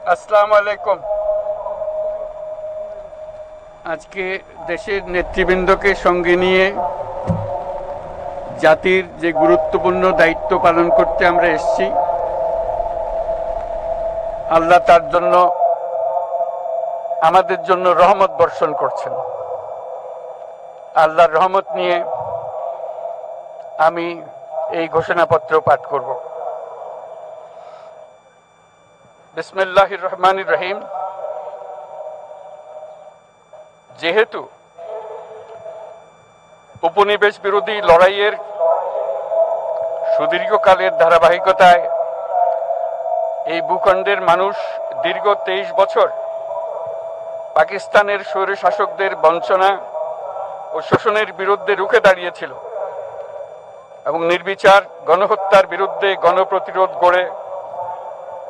আসসালামু আলাইকুম। আজকে দেশের নেতৃবৃন্দকে সঙ্গে নিয়ে জাতির যে গুরুত্বপূর্ণ দায়িত্ব পালন করতে আমরা এসেছি, আল্লাহ তার জন্য আমাদের জন্য রহমত বর্ষণ করছেন। আল্লাহর রহমত নিয়ে আমি এই ঘোষণাপত্র পাঠ করব। বিসমিল্লাহির রহমানির রহিম। যেহেতু উপনিবেশ বিরোধী লড়াইয়ের সুদীর্ঘকালের ধারাবাহিকতায় এই ভূখণ্ডের মানুষ দীর্ঘ 23 বছর পাকিস্তানের স্বৈরশাসকদের বঞ্চনা ও শোষণের বিরুদ্ধে রুখে দাঁড়িয়েছিল এবং নির্বিচার গণহত্যার বিরুদ্ধে গণপ্রতিরোধ গড়ে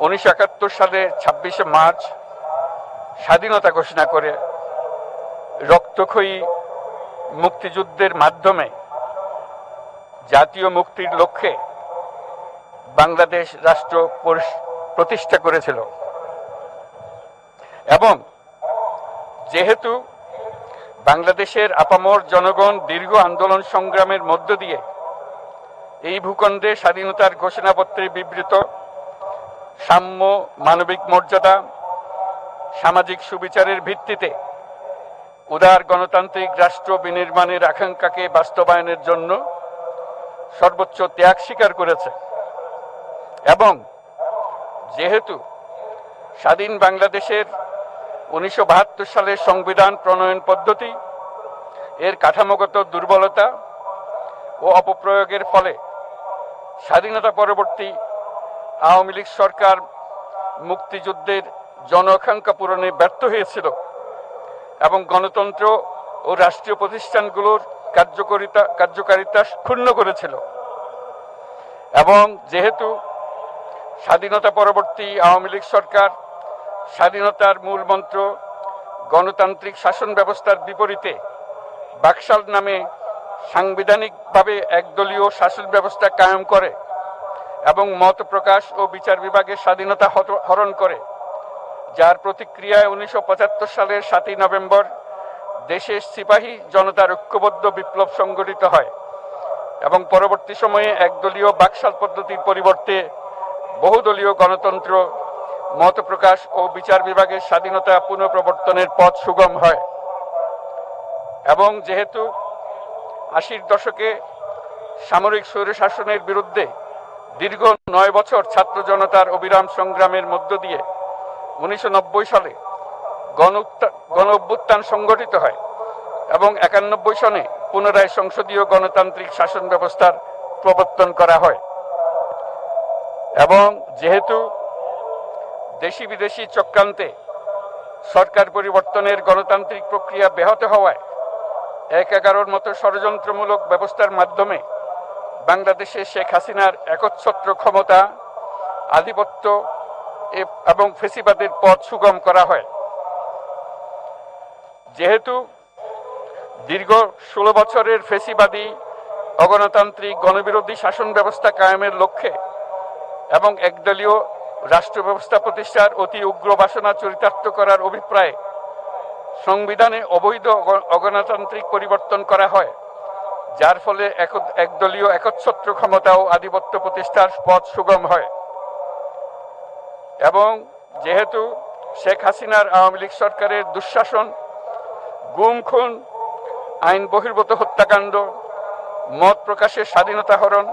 1971 সালে 26শে মার্চ স্বাধীনতা ঘোষণা করে রক্তক্ষয়ী মুক্তিযুদ্ধের মাধ্যমে জাতীয় মুক্তির লক্ষ্যে বাংলাদেশ রাষ্ট্র প্রতিষ্ঠা করেছিল। এবং যেহেতু বাংলাদেশের আপামর জনগণ দীর্ঘ আন্দোলন সংগ্রামের মধ্য দিয়ে এই ভূখণ্ডে স্বাধীনতার ঘোষণাপত্রে বিবৃত সাম্য, মানবিক মর্যাদা, সামাজিক সুবিচারের ভিত্তিতে উদার গণতান্ত্রিক রাষ্ট্র বিনির্মাণের আকাঙ্ক্ষাকে বাস্তবায়নের জন্য সর্বোচ্চ ত্যাগ স্বীকার করেছে, এবং যেহেতু স্বাধীন বাংলাদেশের 1972 সালের সংবিধান প্রণয়ন পদ্ধতি এর কাঠামোগত দুর্বলতা ও অপপ্রয়োগের ফলে স্বাধীনতা পরবর্তী আওয়ামী লীগ সরকার মুক্তিযুদ্ধের জন আকাঙ্ক্ষা পূরণে ব্যর্থ হয়েছিল এবং গণতন্ত্র ও রাষ্ট্রীয় প্রতিষ্ঠানগুলোর কার্যকারিতা ক্ষুণ্ণ করেছিল, এবং যেহেতু স্বাধীনতা পরবর্তী আওয়ামী লীগ সরকার স্বাধীনতার মূল মন্ত্র গণতান্ত্রিক শাসন ব্যবস্থার বিপরীতে বাকশাল নামে সাংবিধানিকভাবে একদলীয় শাসন ব্যবস্থা কায়েম করে এবং মত প্রকাশ ও বিচার বিভাগের স্বাধীনতা হরণ করে, যার প্রতিক্রিয়ায় 1975 সালের 7ই নভেম্বর দেশের সিপাহী জনতার ঐক্যবদ্ধ বিপ্লব সংগঠিত হয় এবং পরবর্তী সময়ে একদলীয় বাকশাল পদ্ধতির পরিবর্তে বহুদলীয় গণতন্ত্র, মত প্রকাশ ও বিচার বিভাগের স্বাধীনতা পুনঃপ্রবর্তনের পথ সুগম হয়। এবং যেহেতু 80-র দশকে সামরিক স্বৈরশাসনের বিরুদ্ধে দীর্ঘ 9 বছর ছাত্র জনতার অবিরাম সংগ্রামের মধ্য দিয়ে 1990 সালে গণ অভ্যুত্থান সংগঠিত হয় এবং 91 সনে পুনরায় সংসদীয় গণতান্ত্রিক শাসন ব্যবস্থার প্রবর্তন করা হয়, এবং যেহেতু দেশি বিদেশি চক্রান্তে সরকার পরিবর্তনের গণতান্ত্রিক প্রক্রিয়া ব্যাহত হওয়ায় 1/11-র মতো ষড়যন্ত্রমূলক ব্যবস্থার মাধ্যমে বাংলাদেশে শেখ হাসিনার একচ্ছত্র ক্ষমতা, আধিপত্য এবং ফেসিবাদের পথ সুগম করা হয়। যেহেতু দীর্ঘ 16 বছরের ফেসিবাদী অগণতান্ত্রিক গণবিরোধী শাসন ব্যবস্থা কায়েমের লক্ষ্যে এবং একদলীয় রাষ্ট্র ব্যবস্থা প্রতিষ্ঠার অতি উগ্র বাসনা চরিতার্থ করার অভিপ্রায়ে সংবিধানে অবৈধ অগণতান্ত্রিক পরিবর্তন করা হয়, যার ফলে একদলীয় একচ্ছত্র ক্ষমতা ও আধিপত্য প্রতিষ্ঠার পথ সুগম হয়। এবং যেহেতু শেখ হাসিনার আওয়ামী লীগ সরকারের দুঃশাসন, গুম খুন, আইন বহির্ভূত হত্যাকাণ্ড, মত প্রকাশের স্বাধীনতা হরণ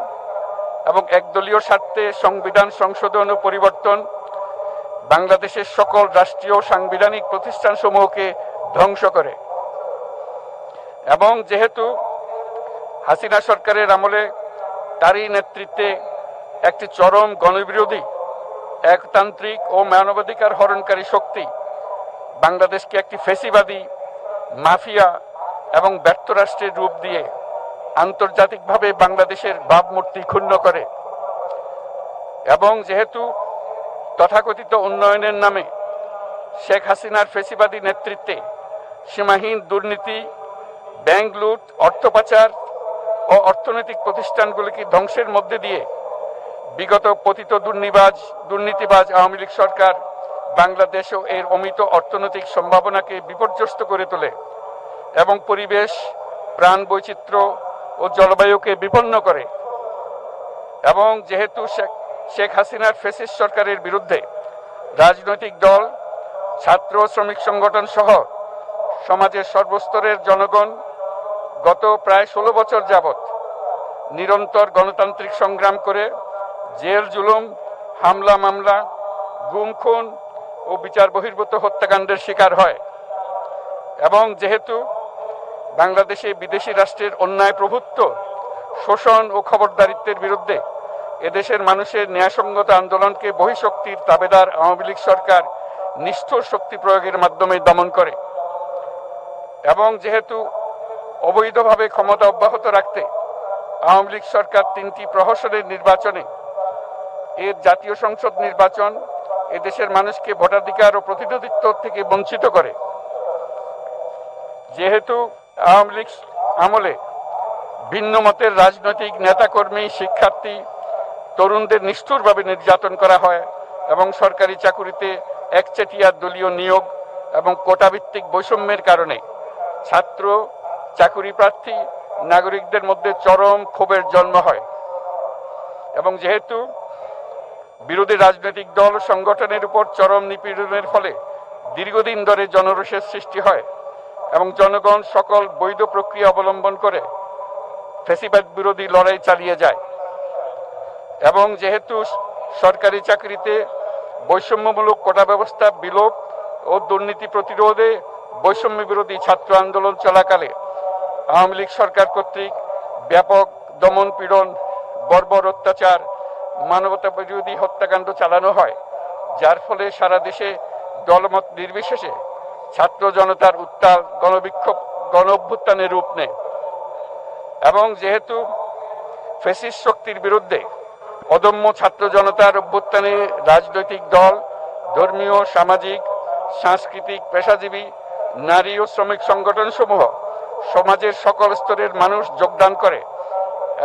এবং একদলীয় স্বার্থে সংবিধান সংশোধন ও পরিবর্তন বাংলাদেশের সকল রাষ্ট্রীয় সাংবিধানিক প্রতিষ্ঠানসমূহকে ধ্বংস করে, এবং যেহেতু হাসিনা সরকারের আমলে তারই নেতৃত্বে একটি চরম গণবিরোধী, একতান্ত্রিক ও মানবাধিকার হরণকারী শক্তি বাংলাদেশকে একটি ফেসিবাদী, মাফিয়া এবং ব্যর্থ রাষ্ট্রের রূপ দিয়ে আন্তর্জাতিকভাবে বাংলাদেশের ভাবমূর্তি ক্ষুণ্ণ করে, এবং যেহেতু তথাকথিত উন্নয়নের নামে শেখ হাসিনার ফেসিবাদী নেতৃত্বে সীমাহীন দুর্নীতি, ব্যাংক লুট, অর্থ পাচার ও অর্থনৈতিক প্রতিষ্ঠানগুলিকে ধ্বংসের মধ্যে দিয়ে বিগত পতিত দুর্নীতিবাজ আওয়ামী লীগ সরকার বাংলাদেশ ও এর অমিত অর্থনৈতিক সম্ভাবনাকে বিপর্যস্ত করে তোলে এবং পরিবেশ, প্রাণ বৈচিত্র্য ও জলবায়ুকে বিপন্ন করে। এবং যেহেতু শেখ হাসিনার ফ্যাসিস্ট সরকারের বিরুদ্ধে রাজনৈতিক দল, ছাত্র শ্রমিক সংগঠন সহ সমাজের সর্বস্তরের জনগণ গত প্রায় 16 বছর যাবৎ নিরন্তর গণতান্ত্রিক সংগ্রাম করে জেল জুলুম, হামলা মামলা, গুম খুন ও বিচার বহির্ভূত হত্যাকাণ্ডের শিকার হয়। এবং যেহেতু বাংলাদেশে বিদেশি রাষ্ট্রের অন্যায় প্রভুত্ব, শোষণ ও খবরদারিত্বের বিরুদ্ধে এদেশের মানুষের ন্যায়সঙ্গত আন্দোলনকে বহিঃশক্তির তাবেদার আওয়ামী লীগ সরকার নিষ্ঠুর শক্তি প্রয়োগের মাধ্যমে দমন করে। এবং যেহেতু অবৈধভাবে ক্ষমতা অব্যাহত রাখতে আওয়ামী লীগ সরকার 3টি প্রহসনের নির্বাচনে এর জাতীয় সংসদ নির্বাচন এদেশের মানুষকে ভোটাধিকার ও প্রতিনিধিত্ব থেকে বঞ্চিত করে। যেহেতু আওয়ামী লীগ আমলে ভিন্ন মতের রাজনৈতিক নেতাকর্মী, শিক্ষার্থী, তরুণদের নিষ্ঠুরভাবে নির্যাতন করা হয় এবং সরকারি চাকুরিতে একচেটিয়া দলীয় নিয়োগ এবং কোটাভিত্তিক বৈষম্যের কারণে ছাত্র, চাকুরি প্রার্থী, নাগরিকদের মধ্যে চরম ক্ষোভের জন্ম হয়। এবং যেহেতু বিরোধী রাজনৈতিক দল সংগঠনের উপর চরম নিপীড়নের ফলে দীর্ঘদিন ধরে জনরোষের সৃষ্টি হয় এবং জনগণ সকল বৈধ প্রক্রিয়া অবলম্বন করে ফ্যাসিবাদ বিরোধী লড়াই চালিয়ে যায়। এবং যেহেতু সরকারি চাকরিতে বৈষম্যমূলক কোটা ব্যবস্থা বিলোপ ও দুর্নীতি প্রতিরোধে বৈষম্য বিরোধী ছাত্র আন্দোলন চলাকালে আওয়ামী লীগ সরকার কর্তৃক ব্যাপক দমন পীড়ন, বর্বর অত্যাচার, মানবতা বিরোধী হত্যাকাণ্ড চালানো হয়, যার ফলে সারা দেশে দলমত নির্বিশেষে ছাত্র জনতার উত্তাল গণবিক্ষোভ গণ অভ্যুত্থানের রূপ নেয়। এবং যেহেতু ফ্যাসিস্ট শক্তির বিরুদ্ধে অদম্য ছাত্র জনতার অভ্যুত্থানে রাজনৈতিক দল, ধর্মীয়, সামাজিক, সাংস্কৃতিক, পেশাজীবী, নারী ও শ্রমিক সংগঠন সমূহ সমাজের সকল স্তরের মানুষ যোগদান করে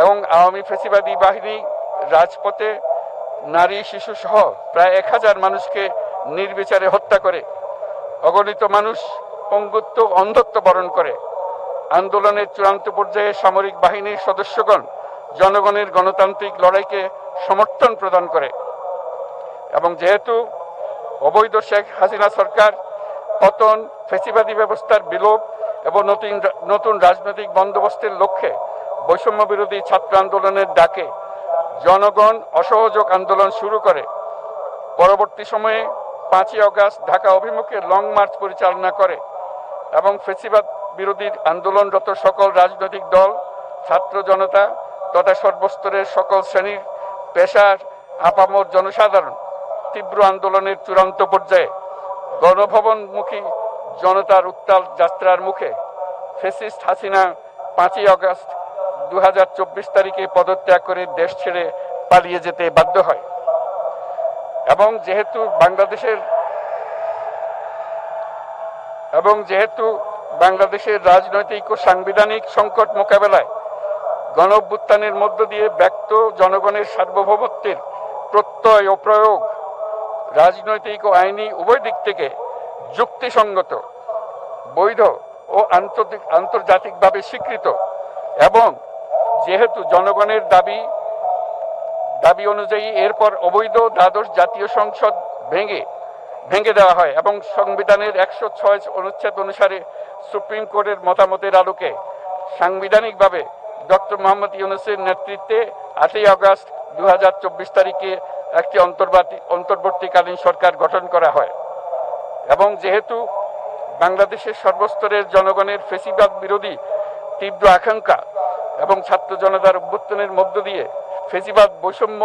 এবং আওয়ামী ফ্যাসিবাদী বাহিনী রাজপথে নারী, শিশু সহ প্রায় 1000 মানুষকে নির্বিচারে হত্যা করে, অগণিত মানুষ পঙ্গুত্ব, অন্ধত্ব বরণ করে। আন্দোলনের চূড়ান্ত পর্যায়ে সামরিক বাহিনীর সদস্যগণ জনগণের গণতান্ত্রিক লড়াইকে সমর্থন প্রদান করে। এবং যেহেতু অবৈধ শেখ হাসিনা সরকার পতন, ফ্যাসিবাদী ব্যবস্থার বিলোপ এবং নতুন রাজনৈতিক বন্দোবস্তের লক্ষ্যে বৈষম্য বিরোধী ছাত্র আন্দোলনের ডাকে জনগণ অসহযোগ আন্দোলন শুরু করে, পরবর্তী সময়ে 5ই আগস্ট ঢাকা অভিমুখে লং মার্চ পরিচালনা করে এবং ফ্যাসিবাদ বিরোধী আন্দোলনরত সকল রাজনৈতিক দল, ছাত্র জনতা তথা সর্বস্তরের সকল শ্রেণীর পেশার আপামর জনসাধারণ তীব্র আন্দোলনের চূড়ান্ত পর্যায়ে গণভবনমুখী জনতার উত্তাল যাত্রার মুখে ফ্যাসিস্ট হাসিনা 5ই আগস্ট 2024 তারিখে পদত্যাগ করে দেশ ছেড়ে পালিয়ে যেতে বাধ্য হয়। এবং যেহেতু বাংলাদেশের রাজনৈতিক ও সাংবিধানিক সংকট মোকাবেলায় গণ অভ্যুত্থানের মধ্য দিয়ে ব্যক্ত জনগণের সার্বভৌমত্বের প্রত্যয় ও প্রয়োগ রাজনৈতিক ও আইনি উভয় দিক থেকে যুক্তিসঙ্গত, বৈধ ও আন্তর্জাতিকভাবে স্বীকৃত। এবং যেহেতু জনগণের দাবি অনুযায়ী এরপর অবৈধ দ্বাদশ জাতীয় সংসদ ভেঙে দেওয়া হয় এবং সংবিধানের 106 অনুচ্ছেদ অনুসারে সুপ্রিম কোর্টের মতামতের আলোকে সাংবিধানিকভাবে ডক্টর মোহাম্মদ ইউনূসের নেতৃত্বে 8ই আগস্ট 2024 তারিখে একটি অন্তর্বর্তীকালীন সরকার গঠন করা হয়। এবং যেহেতু বাংলাদেশের সর্বস্তরের জনগণের ফ্যাসিবাদ বিরোধী তীব্র আকাঙ্ক্ষা এবং ছাত্র জনতার অভ্যুত্থানের মধ্য দিয়ে ফ্যাসিবাদ, বৈষম্য,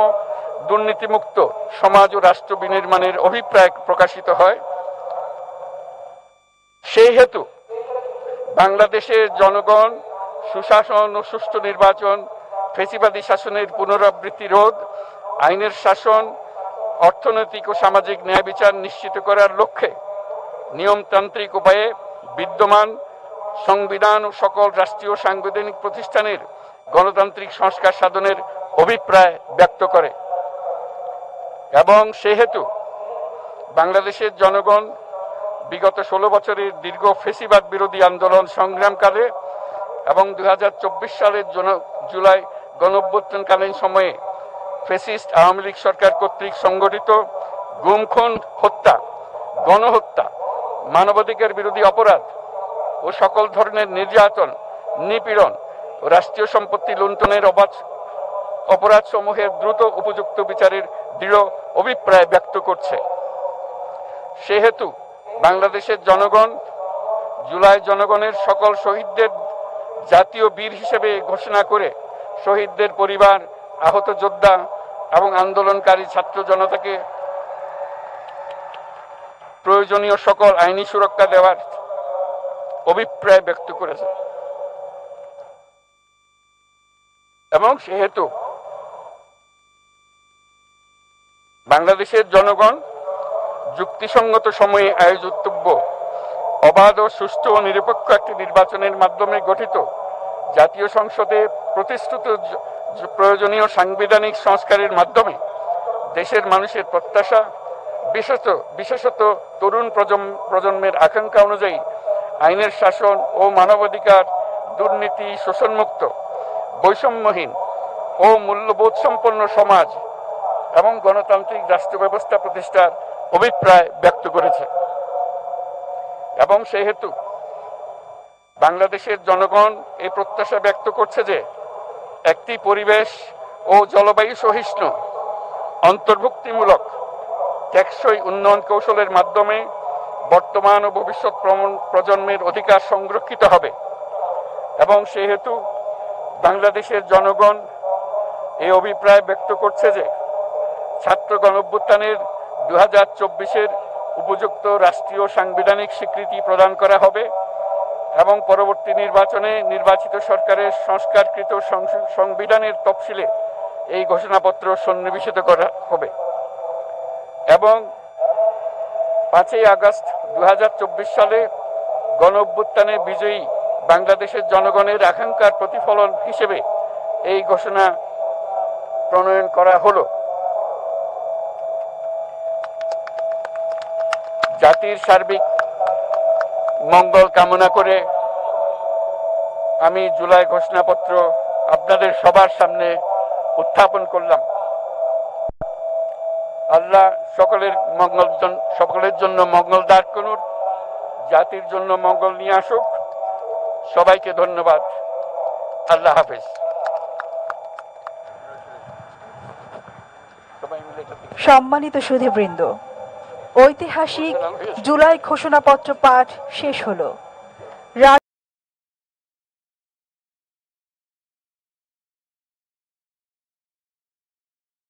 দুর্নীতিমুক্ত সমাজ ও রাষ্ট্র বিনির্মাণের অভিপ্রায় প্রকাশিত হয়, সেই হেতু বাংলাদেশের জনগণ সুশাসন ও সুষ্ঠু নির্বাচন, ফ্যাসিবাদী শাসনের পুনরাবৃত্তি রোধ, আইনের শাসন, অর্থনৈতিক ও সামাজিক ন্যায় বিচার নিশ্চিত করার লক্ষ্যে নিয়মতান্ত্রিক উপায়ে বিদ্যমান সংবিধান ও সকল রাষ্ট্রীয় সাংবিধানিক প্রতিষ্ঠানের গণতান্ত্রিক সংস্কার সাধনের অভিপ্রায় ব্যক্ত করে। এবং সেহেতু বাংলাদেশের জনগণ বিগত 16 বছরের দীর্ঘ ফেসিবাদ বিরোধী আন্দোলন সংগ্রামকালে এবং 2024 সালের জুলাই গণঅভ্যুত্থানকালীন সময়ে ফ্যাসিস্ট আওয়ামী লীগ সরকার কর্তৃক সংগঠিত গুম খুন, হত্যা, গণহত্যা, মানবাধিকার বিরোধী অপরাধ ও সকল ধরনের নির্যাতন, নিপীড়ন ও রাষ্ট্রীয় সম্পত্তি লুণ্ঠনের অপরাধ সমূহের দ্রুত উপযুক্ত বিচারের দৃঢ় অভিপ্রায় ব্যক্ত করছে। সেহেতু বাংলাদেশের জনগণ জুলাই জনগণের সকল শহীদদের জাতীয় বীর হিসেবে ঘোষণা করে শহীদদের পরিবার, আহত যোদ্ধা এবং আন্দোলনকারী ছাত্র জনতাকে প্রয়োজনীয় সকল আইনি সুরক্ষা দেওয়ার অভিপ্রায় ব্যক্ত করেছে। এবং সেহেতু বাংলাদেশের জনগণ যুক্তিসঙ্গত সময়ে আয়োজিতব্য অবাধ ও সুষ্ঠু ও নিরপেক্ষ একটি নির্বাচনের মাধ্যমে গঠিত জাতীয় সংসদে প্রতিশ্রুত প্রয়োজনীয় সাংবিধানিক সংস্কারের মাধ্যমে দেশের মানুষের প্রত্যাশা, বিশেষত তরুণ প্রজন্মের আকাঙ্ক্ষা অনুযায়ী আইনের শাসন ও মানবাধিকার, দুর্নীতি, শোষণমুক্ত, বৈষম্যহীন ও মূল্যবোধ সম্পন্ন সমাজ এবং গণতান্ত্রিক রাষ্ট্র ব্যবস্থা প্রতিষ্ঠার অভিপ্রায় ব্যক্ত করেছে। এবং সেহেতু বাংলাদেশের জনগণ এই প্রত্যাশা ব্যক্ত করছে যে একটি পরিবেশ ও জলবায়ু সহিষ্ণু, অন্তর্ভুক্তিমূলক, টেকসই উন্নয়ন কৌশলের মাধ্যমে বর্তমান ও ভবিষ্যৎ প্রজন্মের অধিকার সংরক্ষিত হবে। এবং সেহেতু বাংলাদেশের জনগণ এই অভিপ্রায় ব্যক্ত করছে যে ছাত্র গণঅভ্যুত্থানের 2024-এর উপযুক্ত রাষ্ট্রীয় সাংবিধানিক স্বীকৃতি প্রদান করা হবে এবং পরবর্তী নির্বাচনে নির্বাচিত সরকারের সংস্কারকৃত সংবিধানের তফসিলে এই ঘোষণাপত্র সন্নিবেশিত করা হবে। এবং 5ই আগস্ট 2024 সালে গণঅভ্যুত্থানে বিজয়ী বাংলাদেশের জনগণের আকাঙ্ক্ষার প্রতিফলন হিসেবে এই ঘোষণা প্রণয়ন করা হলো। জাতির সার্বিক মঙ্গল কামনা করে আমি জুলাই ঘোষণাপত্র আপনাদের সবার সামনে উত্থাপন করলাম। আল্লাহ সকলের জন্য মঙ্গল দান করুন, জাতির জন্য মঙ্গল নিয়ে আসুক। সবাইকে ধন্যবাদ। আল্লাহ হাফেজ। সম্মানিত সুধীবৃন্দ, ঐতিহাসিক জুলাই ঘোষণাপত্র পাঠ শেষ হলো।